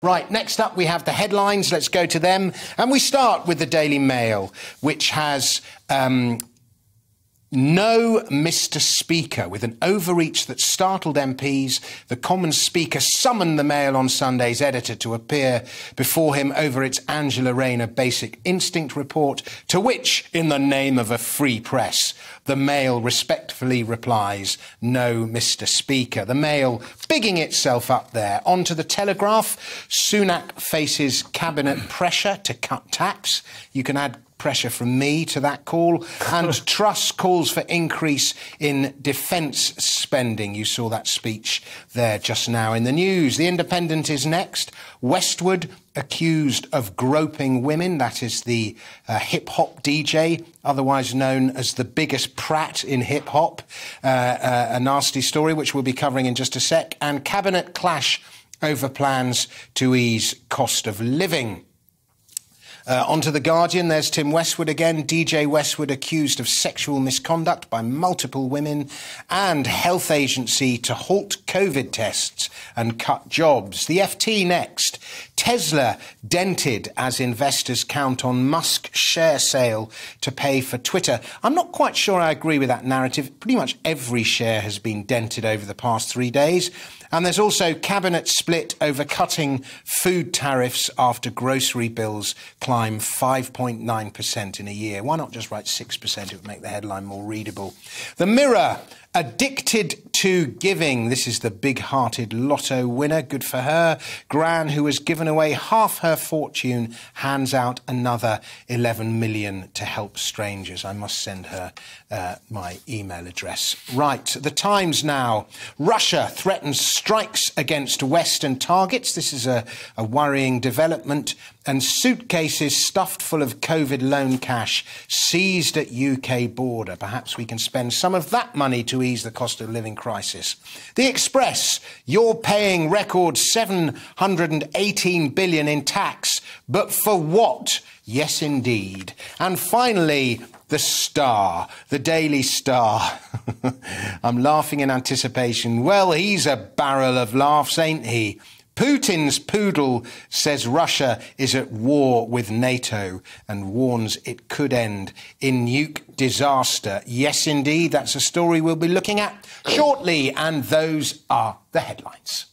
Right, next up we have the headlines. Let's go to them. And we start with the Daily Mail, which has no Mr. Speaker. With an overreach that startled MPs, the Commons Speaker summoned the Mail on Sunday's editor to appear before him over its Angela Rayner Basic Instinct report, to which, in the name of a free press, the Mail respectfully replies, no Mr. Speaker. The Mail bigging itself up there. On to the Telegraph. Sunak faces cabinet pressure to cut tax. You can add pressure from me to that call. And Truss calls for increase in defence spending. You saw that speech there just now in the news. The Independent is next. Westwood accused of groping women. That is the hip-hop DJ, otherwise known as the biggest prat in hip-hop. A nasty story, which we'll be covering in just a sec. And cabinet clash over plans to ease cost of living. Onto The Guardian, there's Tim Westwood again. DJ Westwood accused of sexual misconduct by multiple women, and health agency to halt COVID tests and cut jobs. The FT next. Tesla dented as investors count on Musk share sale to pay for Twitter. I'm not quite sure I agree with that narrative. Pretty much every share has been dented over the past 3 days. And there's also cabinet split over cutting food tariffs after grocery bills climb 5.9% in a year. Why not just write 6%? It would make the headline more readable. The Mirror, addicted to giving. This is the big-hearted lotto winner. Good for her. Gran, who has given away half her fortune, hands out another 11 million to help strangers. I must send her my email address. Right, The Times now. Russia threatens strikes against Western targets. This is a worrying development. And suitcases stuffed full of COVID loan cash seized at UK border. Perhaps we can spend some of that money to ease the cost of living crisis. The Express, you're paying record 718 billion in tax, but for what? Yes, indeed. And finally, the Star, the Daily Star. I'm laughing in anticipation. Well, he's a barrel of laughs, ain't he? Putin's poodle says Russia is at war with NATO and warns it could end in nuke disaster. Yes, indeed, that's a story we'll be looking at shortly, and those are the headlines.